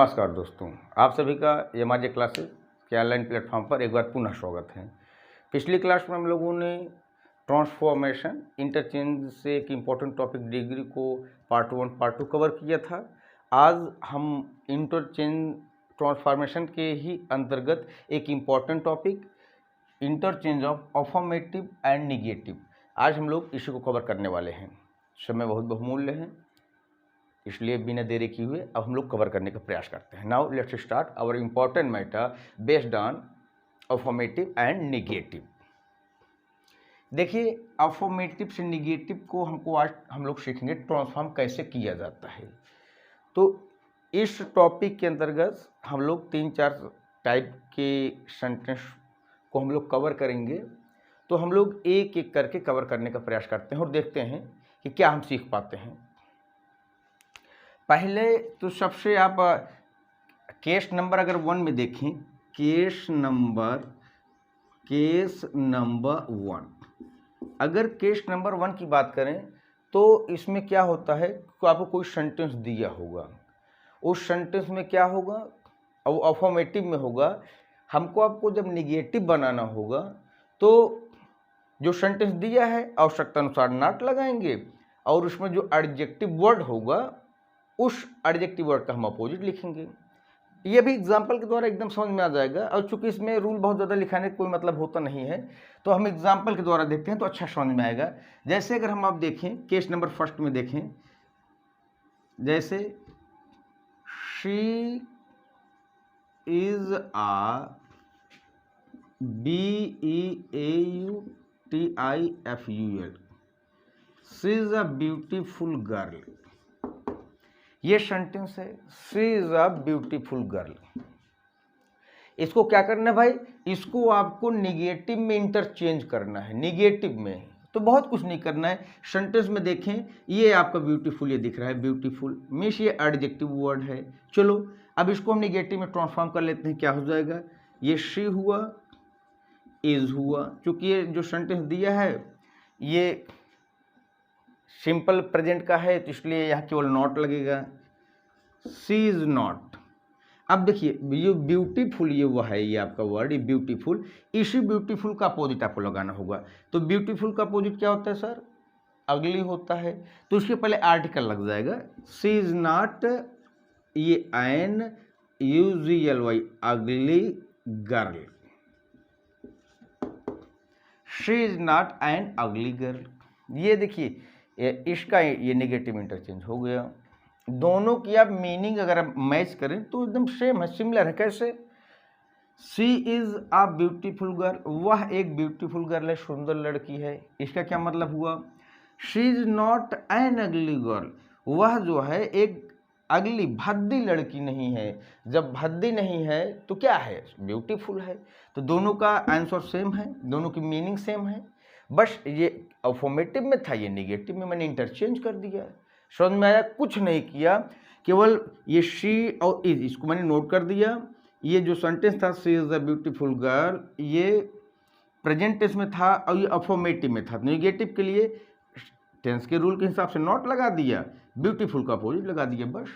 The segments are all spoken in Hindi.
नमस्कार दोस्तों, आप सभी का एमआरजे क्लासेस के ऑनलाइन प्लेटफॉर्म पर एक बार पुनः स्वागत है। पिछली क्लास में हम लोगों ने ट्रांसफॉर्मेशन इंटरचेंज से एक इम्पॉर्टेंट टॉपिक डिग्री को पार्ट 1 पार्ट 2 कवर किया था। आज हम इंटरचेंज ट्रांसफॉर्मेशन के ही अंतर्गत एक important topic interchange of affirmative and negative, आज हम लोग इसी को कवर करने वाले हैं। समय बहुत बहुमूल्य है, इसलिए बिना देरी किए हुए अब हम लोग कवर करने का प्रयास करते हैं। Now let's start our important matter based on affirmative and negative. देखिए, अफर्मेटिव से निगेटिव को हमको आज हम लोग सीखेंगे ट्रांसफॉर्म कैसे किया जाता है। तो इस टॉपिक के अंतर्गत हम लोग 3-4 टाइप के सेंटेंस को हम लोग कवर करेंगे। तो हम लोग एक एक करके कवर करने का प्रयास करते हैं और देखते हैं कि क्या हम सीख पाते हैं। पहले तो सबसे आप केस नंबर अगर 1 में देखें, केस नंबर 1, अगर केस नंबर 1 की बात करें तो इसमें क्या होता है कि आपको कोई सेंटेंस दिया होगा, उस सेंटेंस में क्या होगा, अब अफर्मेटिव में होगा। आपको जब निगेटिव बनाना होगा तो जो सेंटेंस दिया है आवश्यकता अनुसार नॉट लगाएंगे और उसमें जो एडजेक्टिव वर्ड होगा उस एडजेक्टिव वर्ड का हम अपोजिट लिखेंगे। ये भी एग्जाम्पल के द्वारा एकदम समझ में आ जाएगा, और चूंकि इसमें रूल बहुत ज़्यादा लिखाने का कोई मतलब होता नहीं है तो हम एग्जाम्पल के द्वारा देखते हैं तो अच्छा समझ में आएगा। जैसे अगर हम आप देखें केस नंबर 1 में देखें, जैसे she is a BEAUTIFUL, she is a beautiful girl. ये सेंटेंस है, she is a beautiful girl. इसको क्या करना है भाई, इसको आपको निगेटिव में इंटरचेंज करना है। निगेटिव में तो बहुत कुछ नहीं करना है। सेंटेंस में देखें, ये आपका ब्यूटीफुल ये दिख रहा है, ब्यूटीफुल मीन्स ये एडजेक्टिव वर्ड है। चलो अब इसको हम निगेटिव में ट्रांसफॉर्म कर लेते हैं। क्या हो जाएगा, ये शी हुआ, इज हुआ। चूंकि ये जो सेंटेंस दिया है ये सिंपल प्रेजेंट का है तो इसलिए यहाँ केवल नॉट लगेगा, सी इज नॉट। अब देखिए ये ब्यूटीफुल, ये वह है, ये आपका वर्ड ये ब्यूटीफुल, इसी ब्यूटीफुल का अपोजिट आपको लगाना होगा। तो ब्यूटीफुल का अपोजिट क्या होता है सर, अगली होता है। तो इसके पहले आर्टिकल लग जाएगा, सी इज नॉट, ये एन UGLY अगली girl, she is not an अगली गर्ल। ये देखिए इसका ये नेगेटिव इंटरचेंज हो गया। दोनों की आप मीनिंग अगर आप मैच करें तो एकदम सेम है, सिमिलर है। कैसे, she is a beautiful girl, वह एक ब्यूटीफुल गर्ल है, सुंदर लड़की है। इसका क्या मतलब हुआ, शी इज नॉट एन अगली गर्ल, वह जो है एक अगली भद्दी लड़की नहीं है। जब भद्दी नहीं है तो क्या है, ब्यूटीफुल है। तो दोनों का आंसर सेम है, दोनों की मीनिंग सेम है, बस ये अफर्मेटिव में था, ये निगेटिव में मैंने इंटरचेंज कर दिया। समझ में आया, कुछ नहीं किया, केवल ये शी और इज इसको मैंने नोट कर दिया। ये जो सेंटेंस था she is a beautiful girl, ये प्रेजेंट टेंस में था और ये अफर्मेटिव में था। निगेटिव के लिए टेंस के रूल के हिसाब से नॉट लगा दिया, ब्यूटीफुल का अपोजिट लगा दिया। बस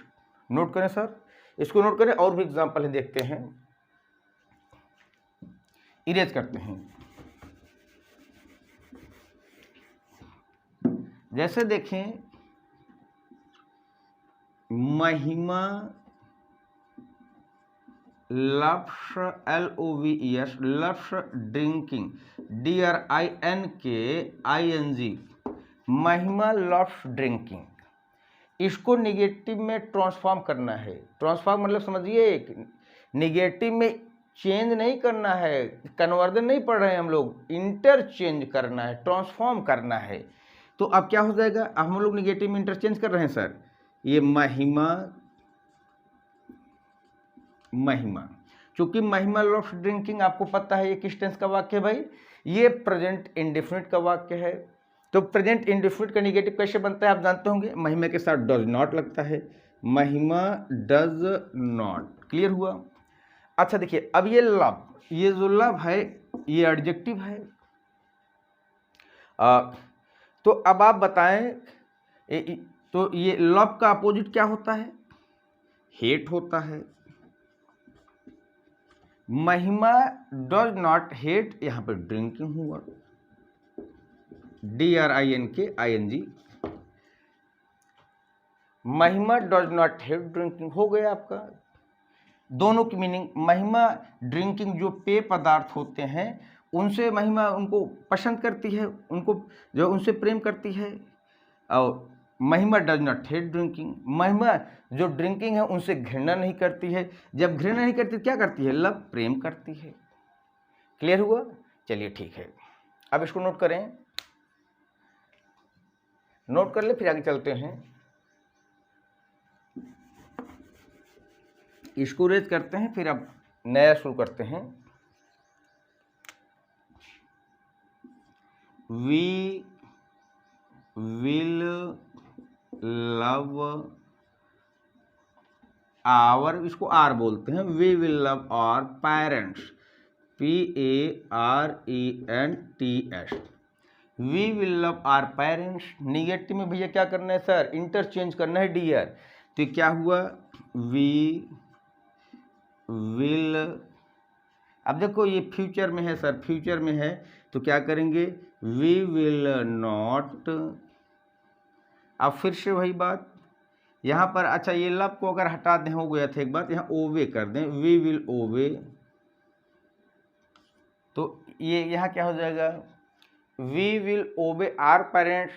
नोट करें सर, इसको नोट करें। और भी एग्जाम्पल है, देखते हैं, इरेज करते हैं। जैसे देखें, महिमा loves LOVES loves drinking DRINKING, महिमा लव्स ड्रिंकिंग। इसको निगेटिव में ट्रांसफॉर्म करना है। ट्रांसफॉर्म मतलब समझिए, निगेटिव में चेंज नहीं करना है, कन्वर्जन नहीं पढ़ रहे हैं हम लोग, इंटरचेंज करना है, ट्रांसफॉर्म करना है। तो अब क्या हो जाएगा, अब हम लोग निगेटिव में इंटरचेंज कर रहे हैं सर। ये महिमा, चूंकि महिमा लव्स ड्रिंकिंग आपको पता है ये किस टेंस का वाक्य है भाई, ये प्रेजेंट इंडेफिनिट का वाक्य है। तो प्रेजेंट इंडेफिनिट का निगेटिव कैसे बनता है आप जानते होंगे, महिमा के साथ डज नॉट लगता है, महिमा डज नॉट। क्लियर हुआ। अच्छा देखिए, अब ये लव, ये जो लव है ये एडजेक्टिव है। तो अब आप बताएं, तो ये लव का अपोजिट क्या होता है, हेट होता है। महिमा डज नॉट हेट, यहाँ पे ड्रिंकिंग हुआ, DRINKING, महिमा डज नॉट हेट ड्रिंकिंग हो गया आपका। दोनों की मीनिंग, महिमा ड्रिंकिंग जो पेय पदार्थ होते हैं उनसे महिमा उनको पसंद करती है, उनको जो उनसे प्रेम करती है, और महिमा डज नॉट हेट ड्रिंकिंग, महिमा जो ड्रिंकिंग है उनसे घृणा नहीं करती है। जब घृणा नहीं करती क्या करती है? लव, प्रेम करती है। क्लियर हुआ? चलिए ठीक है, अब इसको नोट करें, नोट कर ले, फिर आगे चलते हैं। इसको रेज करते हैं, फिर अब नया शुरू करते हैं। वी विल लव आवर, इसको आर बोलते हैं, we will love our parents, PARENTS, we will love our parents. Negative में भैया क्या करना है सर? इंटरचेंज करना है डियर, तो क्या हुआ? वी विल, अब देखो ये फ्यूचर में है सर, फ्यूचर में है तो क्या करेंगे? वी विल नॉट, अब फिर से वही बात यहाँ पर, अच्छा ये लव को अगर हटा दें, हो गया था एक बात, यहाँ ओवे कर दें, वी विल ओवे, तो ये यहाँ क्या हो जाएगा? We will obey our parents.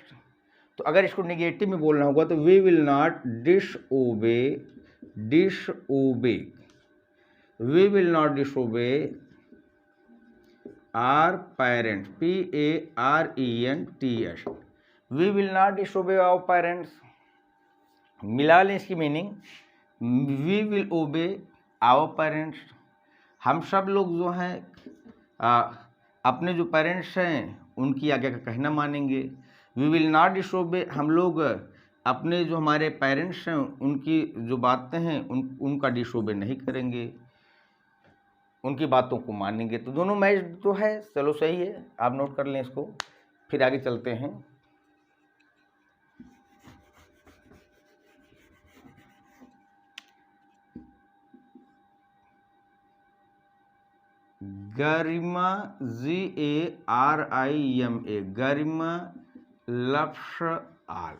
तो अगर इसको निगेटिव में बोलना होगा तो we will not disobey, we will not disobey our parents, PARENTS, we will not disobey our parents. मिला लें इसकी meaning, we will obey our parents, हम सब लोग जो हैं अपने जो पेरेंट्स हैं उनकी आज्ञा का कहना मानेंगे। वी विल नॉट डिसओबे, हम लोग अपने जो हमारे पेरेंट्स हैं उनकी जो बातें हैं उनका डिसओबे नहीं करेंगे, उनकी बातों को मानेंगे। तो दोनों मैच तो है, चलो सही है, आप नोट कर लें इसको, फिर आगे चलते हैं। गरिमा, GARIMA, गरिमा लफ्स आल,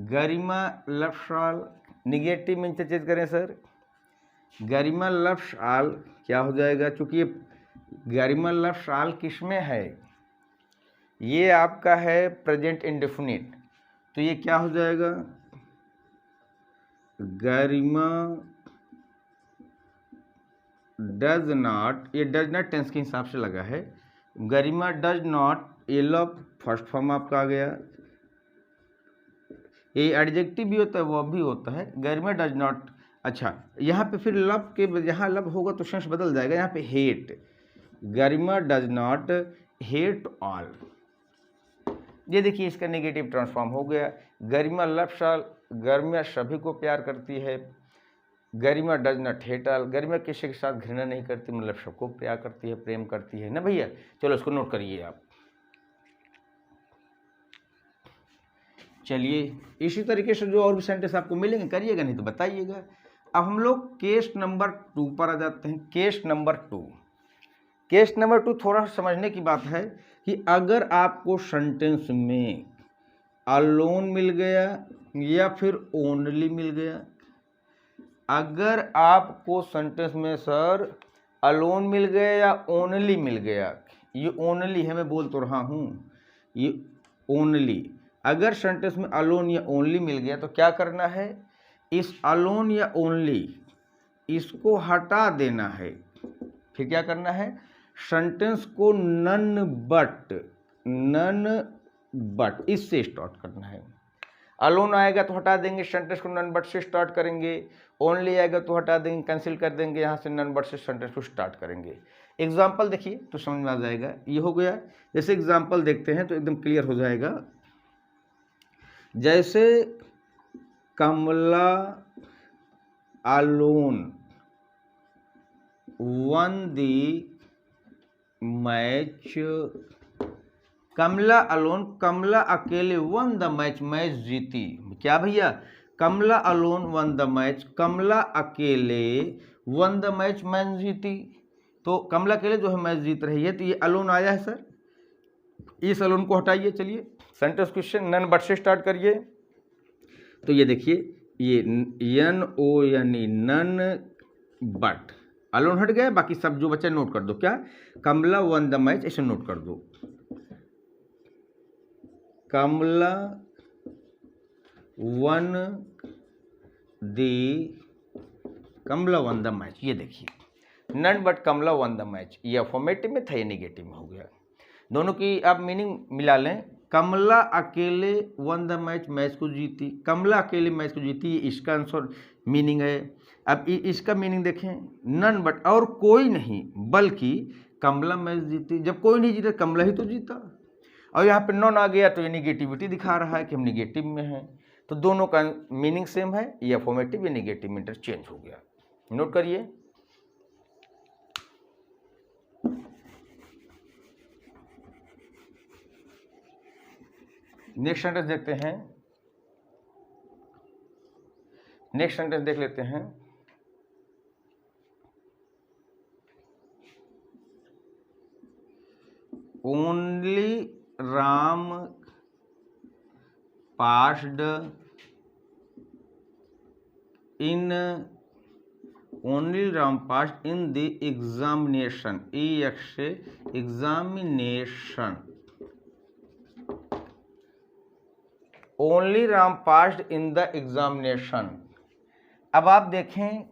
गरिमा लफ्स आल, निगेटिव में इंटरचेंज करें सर, गरिमा लफ्स आल क्या हो जाएगा? चूंकि ये गरिमा लफ्स आल किस में है? ये आपका है प्रेजेंट इंडेफिनिट, तो ये क्या हो जाएगा? गरिमा डज नॉट, ये डज नॉट टेंस के हिसाब से लगा है, गरिमा डज नॉट, ये लव फर्स्ट फॉर्म आपका आ गया, ये एडजेक्टिव भी होता है वो भी होता है, गरिमा डज नॉट। अच्छा यहाँ पे फिर लव के, यहाँ लव होगा तो सेंस बदल जाएगा, यहाँ पे hate, Garima does not hate all, ये देखिए इसका नेगेटिव ट्रांसफॉर्म हो गया। गरिमा लव्स ऑल, गरिमा सभी को प्यार करती है, गरिमा डज नॉट हेट ऑल, गरिमा किसी के साथ घृणा नहीं करती, मतलब सबको प्यार करती है, प्रेम करती है ना भैया। चलो इसको नोट करिए आप। चलिए इसी तरीके से जो और भी सेंटेंस आपको मिलेंगे करिएगा, नहीं तो बताइएगा। अब हम लोग केस नंबर 2 पर आ जाते हैं। केस नंबर 2, केस नंबर 2 थोड़ा सा समझने की बात है कि अगर आपको सेंटेंस में अलोन मिल गया या फिर ओनली मिल गया, अगर आपको सेंटेंस में सर अलोन मिल गया या ओनली मिल गया, ये ओनली है, मैं बोल तो रहा हूँ ये ओनली, अगर सेंटेंस में अलोन या ओनली मिल गया तो क्या करना है? इस अलोन या ओनली इसको हटा देना है। फिर क्या करना है? सेंटेंस को नन बट इससे स्टार्ट करना है। अलोन आएगा तो हटा देंगे, सेंटेंस को नन बट से स्टार्ट करेंगे, ओनली आएगा तो हटा देंगे, कैंसिल कर देंगे, यहाँ से नन बट से सेंटेंस को स्टार्ट करेंगे। एग्जाम्पल देखिए तो समझ में आ जाएगा। ये हो गया, जैसे एग्जाम्पल देखते हैं तो एकदम क्लियर हो जाएगा। जैसे Kamala alone won the match, Kamala alone, Kamala अकेले वन द मैच, मैच जीती। क्या भैया? Kamala alone won the match, Kamala अकेले वन द मैच, मैच जीती। तो कमला अकेले जो है मैच जीत रही है, तो ये अलोन आया है सर, इस अलोन को हटाइए। चलिए सेंटेंस क्वेश्चन नन बट से स्टार्ट करिए। तो ये देखिए, ये एन ओ यानी नन बट, अलोन हट गया, बाकी सब जो बच्चा नोट कर दो। क्या? कमला वन द मैच, इसे नोट कर दो। Kamala won Kamala won the match. ये देखिए none but Kamala won the match, ये अफर्मेटिव में था, ये नेगेटिव में हो गया। दोनों की आप मीनिंग मिला लें। कमला अकेले वन द मैच, मैच को जीती, कमला अकेले मैच को जीती, ये इसका आंसर मीनिंग है। अब इसका मीनिंग देखें, नन बट और कोई नहीं बल्कि कमला मैच जीती। जब कोई नहीं जीता, कमला ही तो जीता। और यहाँ पे नॉन आ गया तो ये निगेटिविटी दिखा रहा है कि हम निगेटिव में हैं। तो दोनों का मीनिंग सेम है, ये अफर्मेटिव या निगेटिव में इंटरचेंज हो गया। नोट करिए। नेक्स्ट सेंटेंस देखते हैं। नेक्स्ट सेंटेंस देख लेते हैं। Only Ram passed in, only Ram passed in the examination, examination, only Ram passed in the examination. अब आप देखें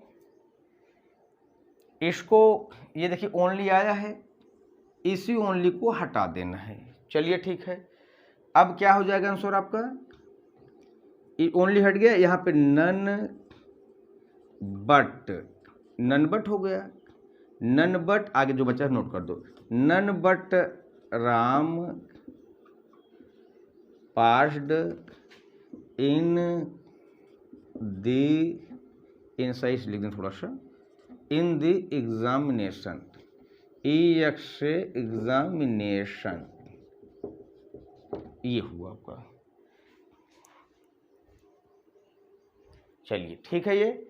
इसको, ये देखिए ओनली आया है, इसी ओनली को हटा देना है। चलिए ठीक है, अब क्या हो जाएगा आंसर आपका? ओनली हट गया, यहाँ पे नन बट, नन बट हो गया। नन बट आगे जो बचा नोट कर दो, none but Ram passed in the, in सही से लिख दें थोड़ा सा, इन द एग्जामिनेशन, एग्जामिनेशन, ये हुआ आपका। चलिए ठीक है, ये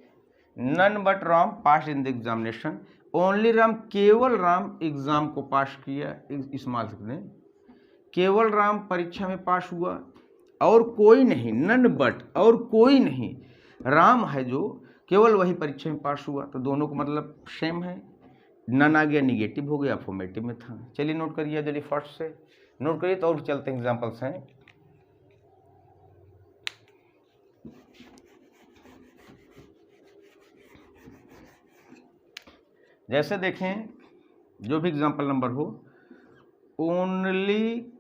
none but Ram pass in the examination, only Ram, केवल राम एग्जाम को पास किया, इस्तेमाल सकते हैं, केवल राम परीक्षा में पास हुआ, और कोई नहीं, नन बट और कोई नहीं, राम है जो, केवल वही परीक्षा में पास हुआ। तो दोनों को मतलब सेम है। नन आ गया, निगेटिव हो गया, अफर्मेटिव में था। चलिए नोट करिए जल्दी फर्स्ट से नोट करिए, तो और चलते हैं एग्जाम्पल्स हैं। जैसे देखें जो भी एग्जाम्पल नंबर हो, only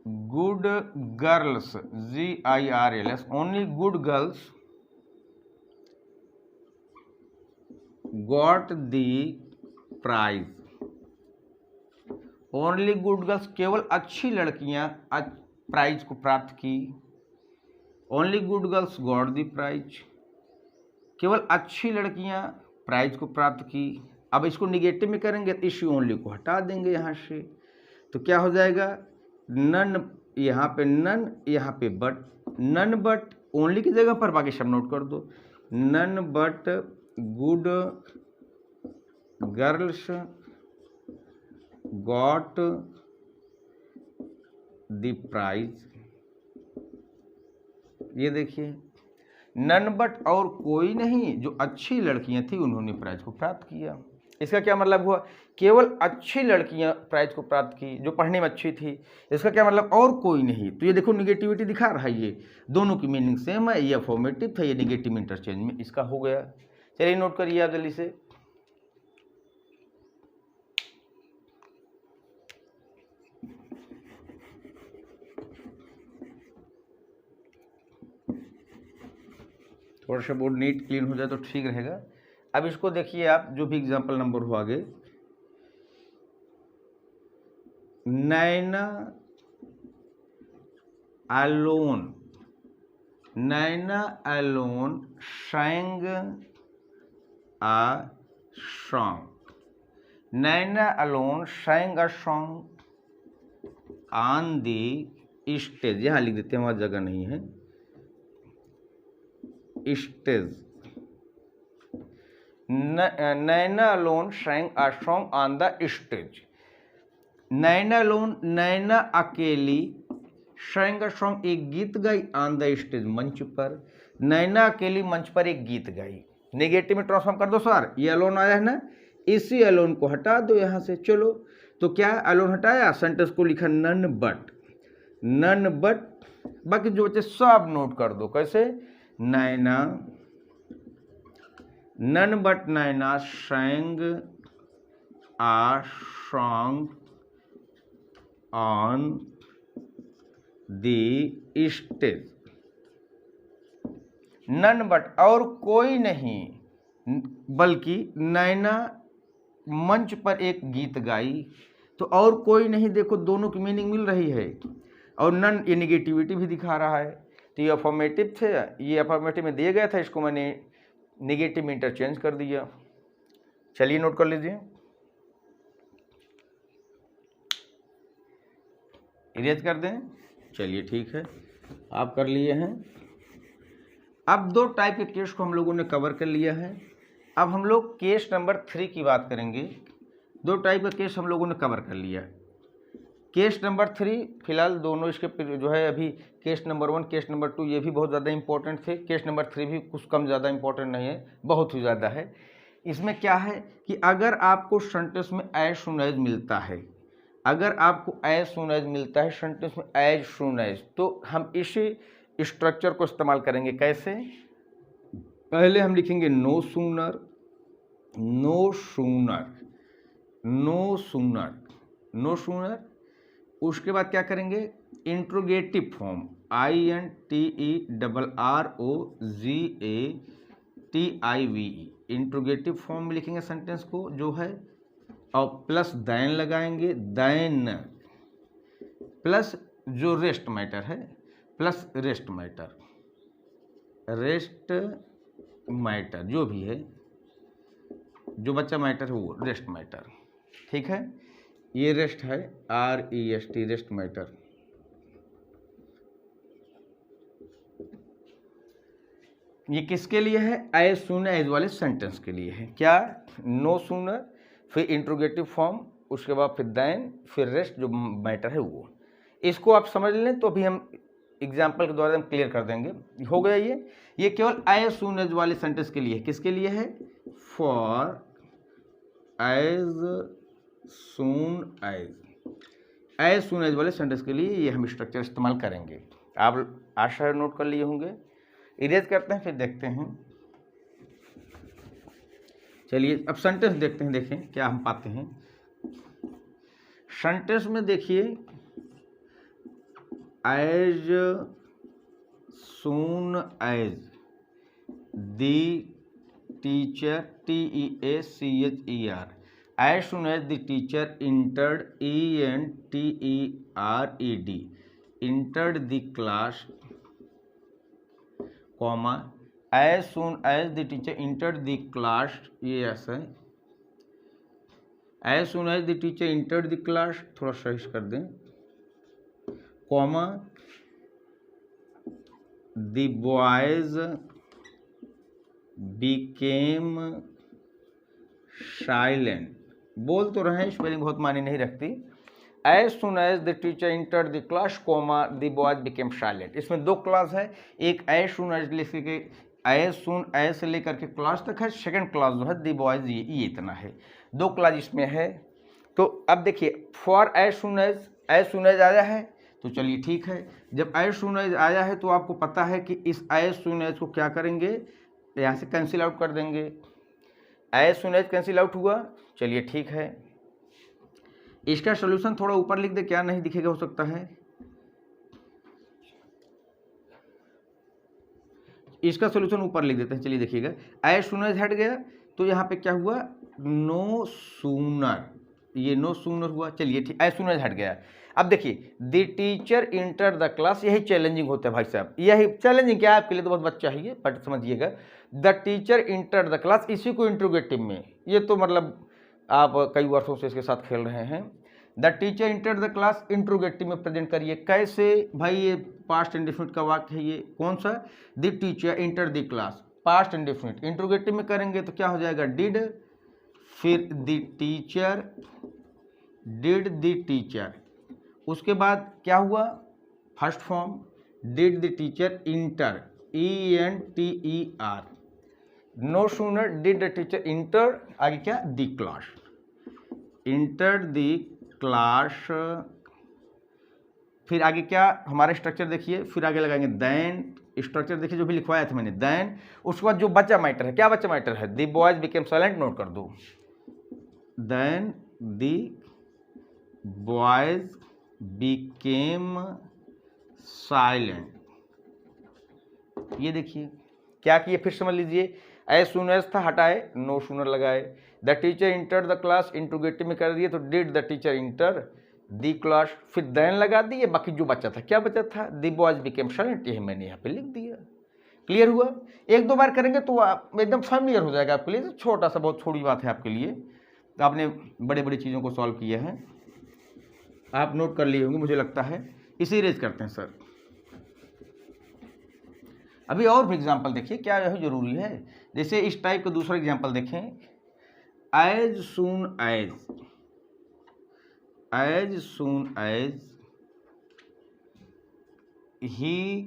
good girls, GIRLS, only good girls got the prize, only good girls, केवल अच्छी लड़कियां प्राइज को प्राप्त की। Only good girls got the prize, केवल अच्छी लड़कियां प्राइज को प्राप्त की। अब इसको निगेटिव में करेंगे तो इस ओनली को हटा देंगे यहाँ से, तो क्या हो जाएगा? नन, यहाँ पे नन, यहाँ पे बट, नन बट ओनली की जगह पर बाकी सब नोट कर दो, none but good girls got the prize. ये देखिए नन बट और कोई नहीं, जो अच्छी लड़कियां थी उन्होंने प्राइज को प्राप्त किया। इसका क्या मतलब हुआ? केवल अच्छी लड़कियां प्राइज को प्राप्त की, जो पढ़ने में अच्छी थी। इसका क्या मतलब? और कोई नहीं। तो ये देखो निगेटिविटी दिखा रहा है, ये दोनों की मीनिंग सेम है, ये अफर्मेटिव था, ये निगेटिव इंटरचेंज में इसका हो गया। चलिए नोट करिए आप जल्दी से। थोड़ा सा बोर्ड नीट क्लीन हो जाए तो ठीक रहेगा। अब इसको देखिए आप, जो भी एग्जाम्पल नंबर हो आगे, Naina alone, Naina alone sang a song, नैना alone sang a song on the stage, यहाँ लिख देते हैं, वहाँ जगह नहीं है, stage, Naina alone sang a song on the stage। Naina alone, Naina अकेली, sang a song एक गीत गाई, ऑन द स्टेज मंच पर, नैना अकेली मंच पर एक गीत गाई। नेगेटिव में ट्रांसफॉर्म कर दो सर, ये अलोन आया है ना, इसी अलोन को हटा दो यहाँ से। चलो तो क्या अलोन हटाया, सेंटेंस को लिखा नन बट, नन बट, बाकी जो बच्चे सब नोट कर दो। कैसे, Naina, none but Naina sang a song on the stage। None but और कोई नहीं, बल्कि नैना मंच पर एक गीत गाई, तो और कोई नहीं, देखो दोनों की मीनिंग मिल रही है। और नन ये निगेटिविटी भी दिखा रहा है, तो ये अफर्मेटिव थे, ये अफर्मेटिव में दिए गया था, इसको मैंने निगेटिव में इंटरचेंज कर दिया। चलिए नोट कर लीजिए, इरेज कर दें। चलिए ठीक है, आप कर लिए हैं। अब दो टाइप के केस को हम लोगों ने कवर कर लिया है। अब हम लोग केस नंबर 3 की बात करेंगे। दो टाइप का केस हम लोगों ने कवर कर लिया। केस नंबर 3 फिलहाल दोनों इसके जो है अभी केस नंबर 1, केस नंबर 2 ये भी बहुत ज़्यादा इंपॉर्टेंट थे। केस नंबर 3 भी कुछ कम ज़्यादा इंपॉर्टेंट नहीं है, बहुत ही ज़्यादा है। इसमें क्या है कि अगर आपको सेंटेंस में एज सून एज मिलता है, अगर आपको एज सून एज मिलता है सेंटेंस में एज सून एज, तो हम इसी स्ट्रक्चर को इस्तेमाल करेंगे। कैसे, पहले हम लिखेंगे no sooner, no sooner, no sooner, no sooner. उसके बाद क्या करेंगे, interrogative form, INTERROGATIVE, interrogative form में लिखेंगे सेंटेंस को जो है, और प्लस दैन लगाएंगे, दैन प्लस जो रेस्ट मैटर है, plus rest matter, rest matter जो भी है, जो बच्चा मैटर है वो रेस्ट मैटर। ठीक है, ये रेस्ट है, REST, रेस्ट मैटर। ये किसके लिए है, एज सून एज वाले सेंटेंस के लिए है। क्या, नो सूनर, फिर इंट्रोगेटिव फॉर्म, उसके बाद फिर देन, फिर रेस्ट जो मैटर है वो। इसको आप समझ लें तो अभी हम एग्जाम्पल के द्वारा हम क्लियर कर देंगे। हो गया ये केवल एज सून एज वाले सेंटेंस के लिए है। किसके लिए है, फॉर एज सून एज वाले सेंटेंस के लिए ये हम स्ट्रक्चर इस्तेमाल करेंगे। आप आशा नोट कर लिए होंगे। इरेज करते हैं, फिर देखते हैं। चलिए अब सेंटेंस देखते हैं, देखें क्या हम पाते हैं। सेंटेंस में देखिए, as soon as the teacher, TEACHER, as soon as the teacher entered, ENTERED, entered the class, comma, as soon as the teacher entered the class, ये ऐसा है, as soon as the teacher entered the class, थोड़ा सही कर दें, comma, the boys became silent, बोल तो रहे हैं, स्पेलिंग बहुत मायने नहीं रखती। As soon as the teacher enter the class, comma the boys became silent. इसमें दो क्लास है, एक एज सुन एज लेके एज सुन एज से लेकर के क्लास तक है, सेकंड क्लास जो है द बॉयज ये इतना है, दो क्लास इसमें है। तो अब देखिए, फॉर एज सुन एज आया है, तो चलिए ठीक है। जब एज सुन एज आया है तो आपको पता है कि इस एज सुन एज को क्या करेंगे, यहाँ से कैंसिल आउट कर देंगे। As soon as cancel out हुआ, चलिए ठीक है। इसका सॉल्यूशन थोड़ा ऊपर लिख दे, क्या नहीं दिखेगा हो सकता है, इसका सॉल्यूशन ऊपर लिख देते हैं। चलिए देखिएगा, एज सुन एज हट गया तो यहाँ पे क्या हुआ, नो सूनर, ये नो सूनर हुआ। चलिए ठीक, एज सुन एज हट गया। अब देखिए, the teacher enter the class, यही चैलेंजिंग होता है भाई साहब, यही चैलेंजिंग क्या है आपके लिए तो बहुत बच्चा ही है, बट समझिएगा, the teacher enter the class, इसी को इंट्रोगेटिव में, ये तो मतलब आप कई वर्षों से इसके साथ खेल रहे हैं। The teacher enter the class interrogative में प्रेजेंट करिए। कैसे भाई, ये पास्ट इंडेफिनिट का वाक्य है, ये कौन सा, the teacher enter the class, past indefinite. Interrogative में करेंगे तो क्या हो जाएगा, डिड, फिर the teacher, did the teacher, उसके बाद क्या हुआ, first form did the teacher enter, ENTER, no sooner did the teacher enter, आगे क्या, the class, enter the class, फिर आगे क्या हमारा स्ट्रक्चर देखिए, फिर आगे लगाएंगे देन, स्ट्रक्चर देखिए जो भी लिखवाया था मैंने, देन, उसके बाद जो बच्चा मैटर है, क्या बच्चा मैटर है, the boys became silent, note कर दो, then the boys became silent. ये देखिए क्या किए, फिर समझ लीजिए, एज सून एज था हटाए, नो सूनर लगाए, the teacher enter the class interrogative में कर दिए तो did the teacher enter the class, फिर देन लगा दिए, बाकी जो बचा था, क्या बचा था, द बॉयज बिकेम साइलेंट, ये मैंने यहाँ पे लिख दिया। क्लियर हुआ, एक दो बार करेंगे तो आप एकदम फैमिलियर हो जाएगा आपके लिए, छोटा सा बहुत छोटी बात है आपके लिए, तो आपने बड़े बड़ी चीज़ों को सॉल्व किया है, आप नोट कर लिए होंगे मुझे लगता है। इसे रेज करते हैं सर। अभी और भी एग्जाम्पल देखिए, क्या यह जरूरी है, जैसे इस टाइप का दूसरा एग्जाम्पल देखें, as soon as he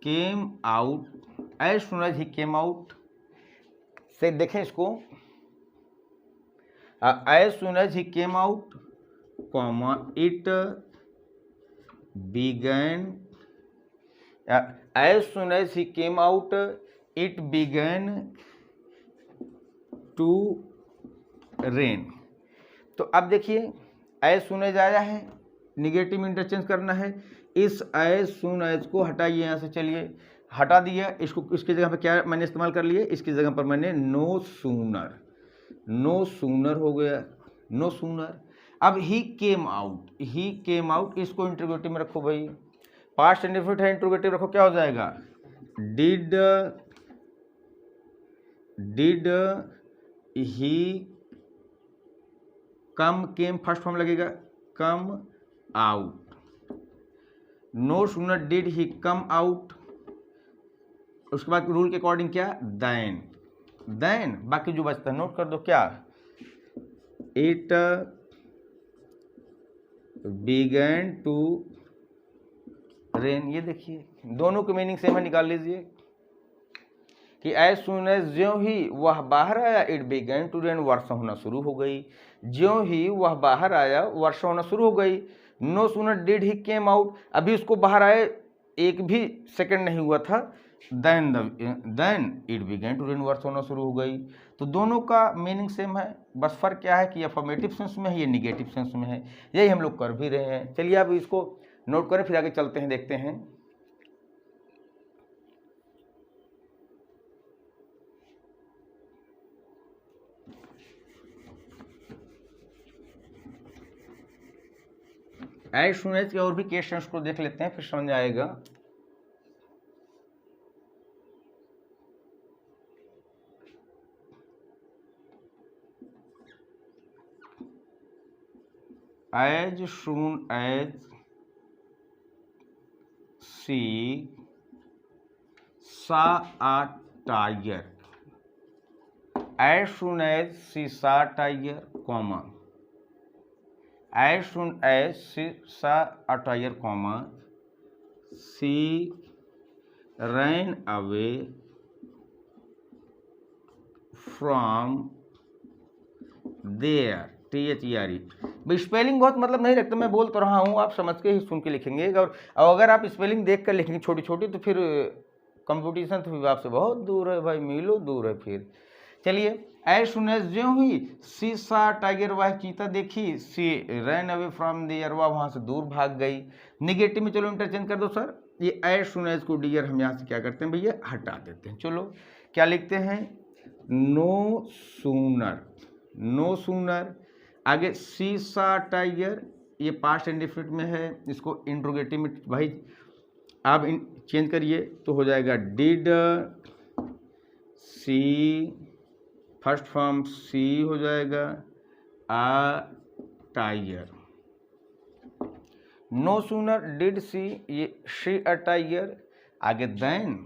came out, as soon as he came out से देखें इसको, as soon as he came out, comma it began, as soon as he came out it began to rain। तो अब देखिए as soon as आया है, निगेटिव इंटरचेंज करना है, इस as soon as को हटाइए, यहाँ से चलिए हटा दिया इसको, इसकी जगह पर क्या मैंने इस्तेमाल कर लिए, इसकी जगह पर मैंने नो सूनर हो गया, नो सूनर। अब ही केम आउट, इसको इंट्रोगेटिव में रखो भाई, पास्ट इंडेफिनिट है, इंट्रोगेटिव रखो, क्या हो जाएगा, did he come, came first form लगेगा, come out, no sooner did he come out, उसके बाद रूल के अकॉर्डिंग क्या, देन, बाकी जो बचता है नोट कर दो, क्या, इट बिगन टू रेन। ये देखिए दोनों की मीनिंग सेम है, निकाल लीजिए कि एज सून एज ज्यों ही वह बाहर आया, इट बिगन टू रेन, वर्षा होना शुरू हो गई, ज्यों ही वह बाहर आया वर्षा होना शुरू हो गई। No sooner did he came out, अभी उसको बाहर आए एक भी सेकंड नहीं हुआ था, then it began to rain, वर्षा होना शुरू हो गई। तो दोनों का मीनिंग सेम है, बस फर्क क्या है कि अफर्मेटिव सेंस में है, ये निगेटिव सेंस में है, यही हम लोग कर भी रहे हैं। चलिए अब इसको नोट करें, फिर आगे चलते हैं, देखते हैं। एज सून एज के और भी क्वेश्चंस को देख लेते हैं, फिर समझ आएगा। As soon as she saw a tiger, as soon as she saw tiger, comma, as soon as she saw a tiger, comma, she ran away from there, THERE। भाई स्पेलिंग बहुत मतलब नहीं रखता, मैं बोल तो रहा हूँ, आप समझ के ही सुन के लिखेंगे, और अगर आप स्पेलिंग देख कर लिखेंगे छोटी छोटी तो फिर कंपटीशन तो आपसे बहुत दूर है भाई, मीलों दूर है फिर। चलिए, एज सून एज ज्यों ही सी सा टाइगर, वह चीता देखी, सी रैन अवे फ्रॉम देयर, वह वहाँ से दूर भाग गई। निगेटिव में चलो इंटरचेंज कर दो सर, ये एज सून एज को डियर हम यहाँ से क्या करते हैं भैया, हटा देते हैं। चलो क्या लिखते हैं, नो सूनर, आगे सी सा टाइगर, ये पास्ट इंडेफिनिट में है, इसको इंट्रोगेटिव में भाई आप चेंज करिए तो हो जाएगा, did she, first form she हो जाएगा, a tiger. No sooner did she a tiger, आगे देन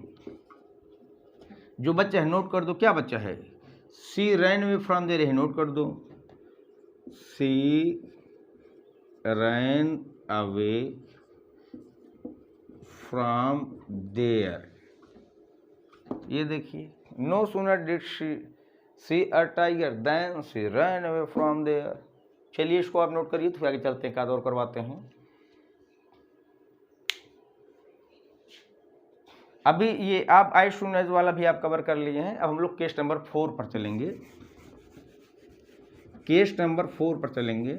जो बच्चा है नोट कर दो, क्या बच्चा है, she ran away from there, note कर दो, she ran away from there. ये देखिए, no sooner did she a tiger then she ran away from there. चलिए इसको आप नोट करिए, तो फिर आगे चलते हैं, एक आध और करवाते हैं। अभी ये आप आई सुन एज वाला भी आप कवर कर लिए हैं। अब हम लोग केस नंबर 4 पर चलेंगे, केस नंबर 4 पर चलेंगे।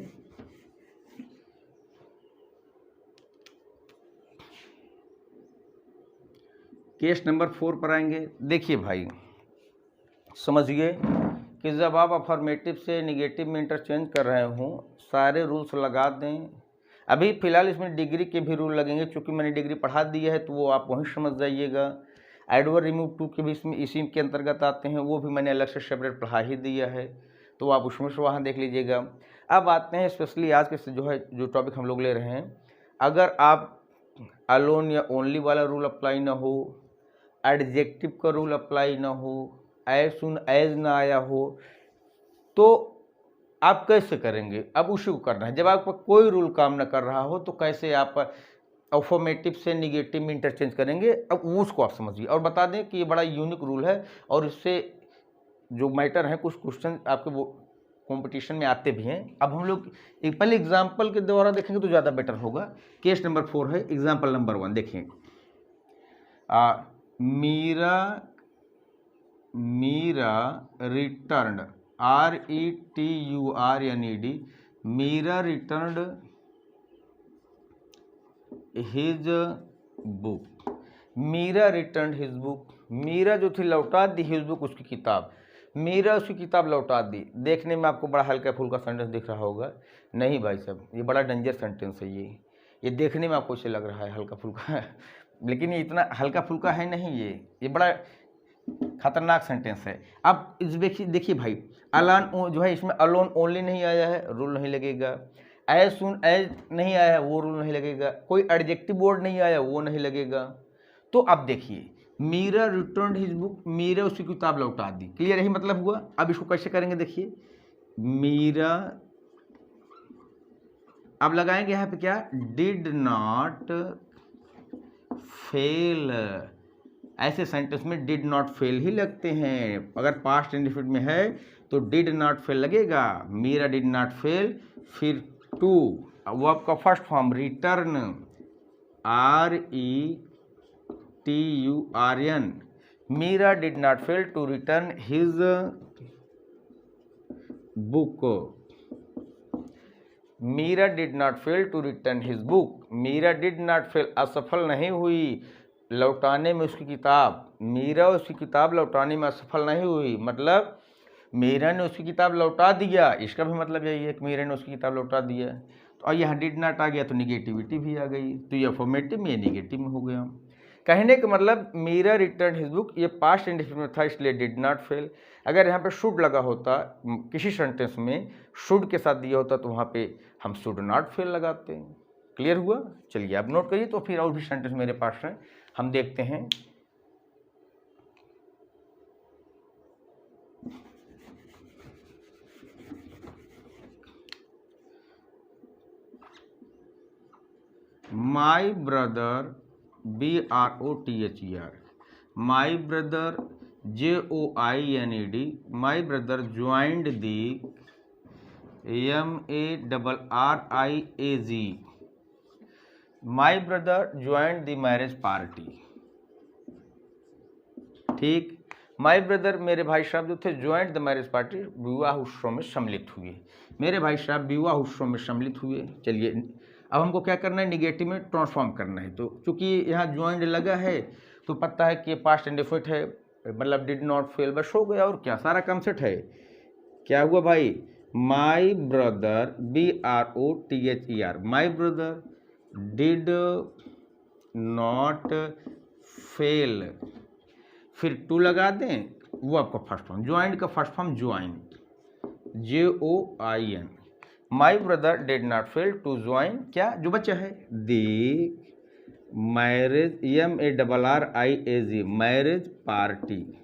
केस नंबर 4 पर आएंगे। देखिए भाई, समझिए कि जब आप अफर्मेटिव से निगेटिव में इंटरचेंज कर रहे हों, सारे रूल्स लगा दें। अभी फिलहाल इसमें डिग्री के भी रूल लगेंगे, चूंकि मैंने डिग्री पढ़ा दी है तो वो आप वहीं समझ जाइएगा। एडवर्ब रिमूव टू के भी इसमें इसी के अंतर्गत आते हैं, वो भी मैंने अलग से सेपरेट पढ़ा ही दिया है, तो आप उसमें से वहाँ देख लीजिएगा। अब आते हैं स्पेशली आज के जो है जो टॉपिक हम लोग ले रहे हैं। अगर आप अलोन या ओनली वाला रूल अप्लाई ना हो, एडजेक्टिव का रूल अप्लाई ना हो, एज सुन एज ना आया हो, तो आप कैसे करेंगे? अब उसी को करना है। जब आपका कोई रूल काम ना कर रहा हो तो कैसे आप अफर्मेटिव से निगेटिव में इंटरचेंज करेंगे? अब उसको आप समझिए। और बता दें कि ये बड़ा यूनिक रूल है, और इससे जो मैटर है, कुछ क्वेश्चन आपके वो कंपटीशन में आते भी हैं। अब हम लोग एक पहले एग्जाम्पल के द्वारा देखेंगे तो ज़्यादा बेटर होगा। केस नंबर 4 है, एग्जाम्पल नंबर 1 देखें। Meera returned, RETURNED, Meera returned his book. Meera returned his book, Meera जो थी लौटा दी हिज बुक, उसकी किताब। मीरा उसकी किताब लौटा दी। देखने में आपको बड़ा हल्का फुल्का सेंटेंस दिख रहा होगा, नहीं भाई साहब, ये बड़ा डेंजर सेंटेंस है। ये देखने में आपको इसे लग रहा है हल्का फुल्का लेकिन ये इतना हल्का फुल्का है नहीं, ये बड़ा खतरनाक सेंटेंस है। अब इस देखिए भाई, अलोन जो है, इसमें अलोन ओनली नहीं आया है, रूल नहीं लगेगा। एज सुन एज नहीं आया है, वो रूल नहीं लगेगा। कोई एडजेक्टिव वर्ड नहीं आया, वो नहीं लगेगा। तो अब देखिए, Meera returned his book, Meera उसकी किताब लौटा दी। क्लियर, यही मतलब हुआ। अब इसको कैसे करेंगे देखिए, मीरा, अब लगाएंगे यहाँ पे क्या, डिड नॉट फेल। ऐसे सेंटेंस में डिड नॉट फेल ही लगते हैं। अगर पास्ट इंडेफिनिट में है तो डिड नॉट फेल लगेगा। मीरा डिड नॉट फेल, फिर टू, वर्ब का first form return, RETURN। Meera did not fail to return his book. Meera did not fail to return his book. Meera did not fail, असफल नहीं हुई लौटाने में उसकी किताब। मीरा उसकी किताब लौटाने में असफल नहीं हुई, मतलब मीरा ने उसकी किताब लौटा दिया। इसका भी मतलब यही है कि मीरा ने उसकी किताब लौटा दिया। तो और यहाँ डिड नॉट आ गया तो निगेटिविटी भी आ गई, तो ये अफर्मेटिव में, ये निगेटिव में हो गया। कहने का मतलब मीरा रिटर्न हिज बुक, ये पास्ट इंडेफिनिट में था, इसलिए डिड नॉट फेल। अगर यहाँ पे शुड लगा होता, किसी सेंटेंस में शुड के साथ दिया होता, तो वहाँ पे हम शुड नॉट फेल लगाते हैं। क्लियर हुआ? चलिए आप नोट करिए। तो फिर और भी सेंटेंस मेरे पास हैं, हम देखते हैं। माई brother, BROTHER, my brother, JOINED, my brother joined the, MARRIAG, my brother joined the marriage party. ठीक, माई ब्रदर, मेरे भाई साहब जो थे, ज्वाइंट द मैरिज पार्टी, विवाह उत्सव में सम्मिलित हुए। मेरे भाई साहब विवाह उत्सव में सम्मिलित हुए। चलिए अब हमको क्या करना है, निगेटिव में ट्रांसफॉर्म करना है। तो चूंकि यहाँ ज्वाइंट लगा है तो पता है कि ये पास्ट इंडेफिनिट है, मतलब डिड नॉट फेल, बस हो गया। और क्या, सारा काम सेट है। क्या हुआ भाई, my brother, BROTHER, my brother did not fail, फिर टू लगा दें, वो आपका फर्स्ट फॉर्म, ज्वाइंट का first form join, JOIN, my brother did not fail to join, क्या जो बच्चा है, the marriage, MARRIAG, marriage party.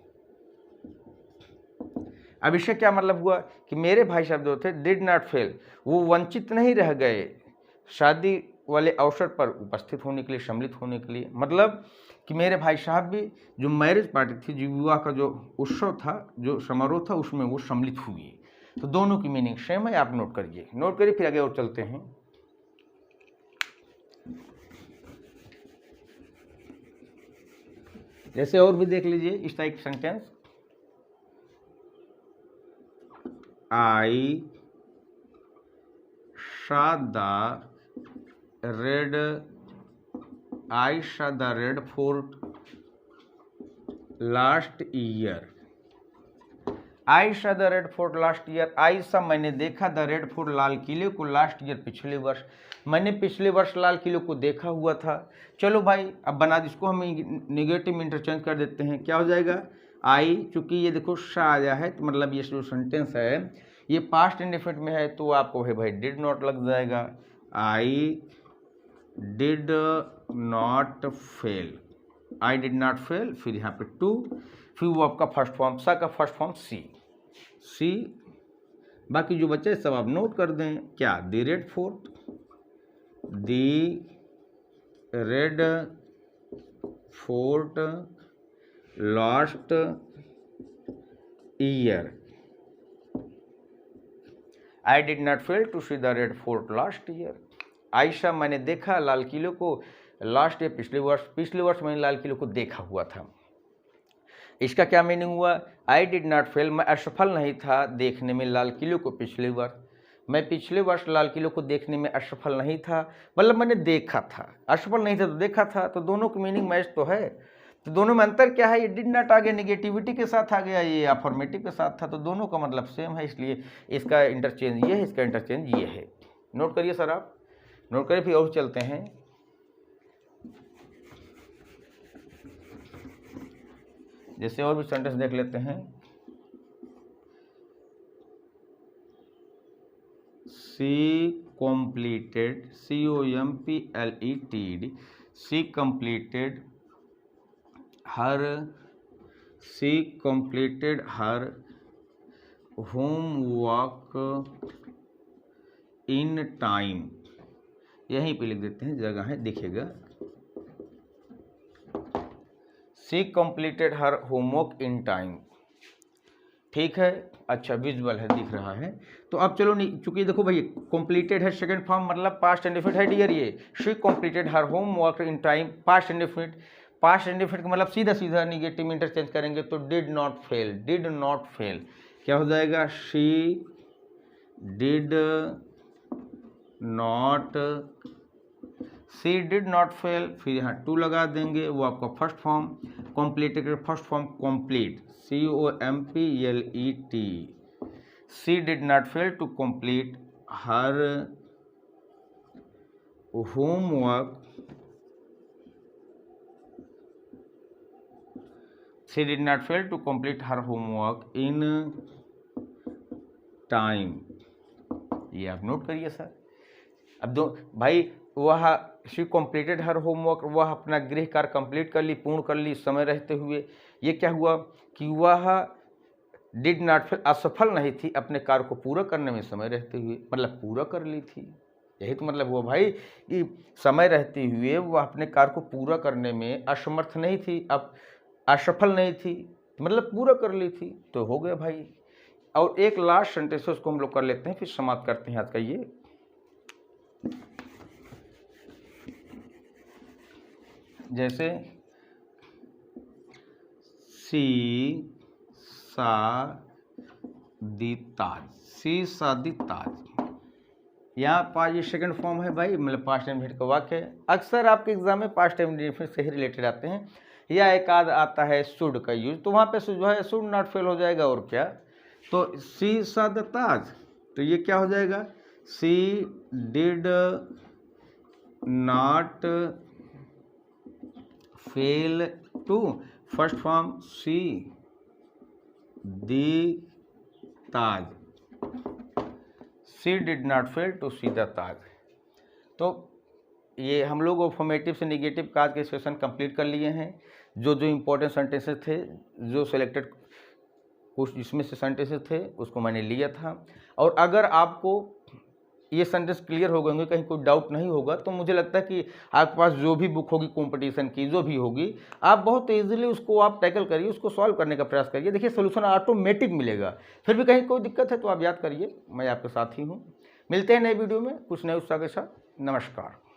अब इससे क्या मतलब हुआ कि मेरे भाई साहब जो थे डिड नॉट फेल, वो वंचित नहीं रह गए शादी वाले अवसर पर उपस्थित होने के लिए, सम्मिलित होने के लिए। मतलब कि मेरे भाई साहब भी जो मैरिज पार्टी थी, जो विवाह का जो उत्सव था, जो समारोह था, उसमें वो सम्मिलित हुए। तो दोनों की मीनिंग सेम है, आप नोट करिए, नोट करिए, फिर आगे और चलते हैं। जैसे और भी देख लीजिए इस type sentence, I saw the red fort last year। I saw the red fort last year। I saw, मैंने देखा, द रेड फोर्ट, लाल किले को, लास्ट ईयर, पिछले वर्ष, मैंने पिछले वर्ष लाल किले को देखा हुआ था। चलो भाई, अब बना इसको हम नेगेटिव इंटरचेंज कर देते हैं, क्या हो जाएगा, आई, चूंकि ये देखो सा आया है, तो मतलब ये जो सेंटेंस है ये पास्ट इंडेफिनिट में है, तो आपको है भाई डिड नॉट लग जाएगा। आई did not fail, I did not fail, फिर यहाँ पे टू, फिर वो आपका फर्स्ट फॉर्म, सा का फर्स्ट फॉर्म सी। बाकी जो बच्चे सब आप नोट कर दें, क्या, the Red Fort, the Red Fort last year, I did not fail to see the Red Fort last year. Ayesha, मैंने देखा लाल किले को, लास्ट ईयर, पिछले वर्ष मैंने लाल किले को देखा हुआ था। इसका क्या मीनिंग हुआ, आई डिड नॉट फेल, मैं असफल नहीं था देखने में लाल किले को पिछले वर्ष, मैं पिछले वर्ष लाल किले को देखने में असफल नहीं था, मतलब मैंने देखा था, असफल नहीं था तो देखा था, तो दोनों की मीनिंग मैच तो है। तो दोनों में अंतर क्या है, ये डिड नॉट आगे निगेटिविटी के साथ आ गया, ये अफर्मेटिव के साथ था, तो दोनों का मतलब सेम है, इसलिए इसका इंटरचेंज ये है, इसका इंटरचेंज ये है। नोट करिए सर, आप नोट करिए, फिर और चलते हैं। जैसे और भी सेंटेंस देख लेते हैं, सी completed, COMPLETED, she completed her homework in time। यहीं पे लिख देते हैं, जगह है दिखेगा, सी completed her homework in time, ठीक है, अच्छा विजुअल है, दिख रहा है। तो अब चलो, चूंकि देखो भाई कंप्लीटेड है सेकंड फॉर्म, मतलब पास्ट इंडेफिनिट है डियर, ये she completed her homework in time, past indefinite, past indefinite का मतलब सीधा सीधा निगेटिव इंटरचेंज करेंगे तो did not fail, did not fail क्या हो जाएगा, शी डिड नॉट फेल, फिर यहाँ टू लगा देंगे, वो आपका first form, completed first form complete, COMPLET, she did not fail to complete her homework, she did not fail to complete her homework in time. ये आप नोट करिए सर। अब दो भाई, वह शी कंप्लीटेड हर होमवर्क, वह अपना गृह कार्य कंप्लीट कर ली, पूर्ण कर ली समय रहते हुए। ये क्या हुआ कि वह डिड नॉट फेल, असफल नहीं थी अपने कार्य को पूरा करने में समय रहते हुए, मतलब पूरा कर ली थी। यही तो मतलब हुआ भाई कि समय रहते हुए वह अपने कार्य को पूरा करने में असमर्थ नहीं थी, अब असफल नहीं थी, मतलब पूरा कर ली थी, तो हो गया भाई। और एक लास्ट सेंटेंस है, उसको हम लोग कर लेते हैं, फिर समाप्त करते हैं आज का ये। जैसे सी शादी ताज, सी शादी ताज, यहाँ पास ये सेकंड फॉर्म है भाई, मतलब पास्ट टाइम इंडेफिनिट का वाक्य है। अक्सर आपके एग्जाम में पास्ट टाइम इंडेफिनिट से ही रिलेटेड आते हैं, या एक आध आता है शुड का यूज, तो वहाँ पे जो है शुड नॉट फेल हो जाएगा, और क्या, तो सी शाद ताज, तो ये क्या हो जाएगा, she did not fail to first form see the Taj, she did not fail to see the Taj. तो ये हम लोग अफर्मेटिव से निगेटिव काज के सेशन कंप्लीट कर लिए हैं। जो जो इम्पोर्टेंट सेंटेंसेस थे, जो सिलेक्टेड कुछ जिसमें से सेंटेंसेस थे उसको मैंने लिया था। और अगर आपको ये सेंटेंस क्लियर हो गए होंगे, कहीं कोई डाउट नहीं होगा, तो मुझे लगता है कि आपके पास जो भी बुक होगी कंपटीशन की, जो भी होगी, आप बहुत ईजिली उसको आप टैकल करिए, उसको सॉल्व करने का प्रयास करिए। देखिए सोल्यूशन ऑटोमेटिक मिलेगा। फिर भी कहीं कोई दिक्कत है तो आप याद करिए, मैं आपके साथ ही हूँ। मिलते हैं नए वीडियो में कुछ नए उत्साह के साथ। नमस्कार।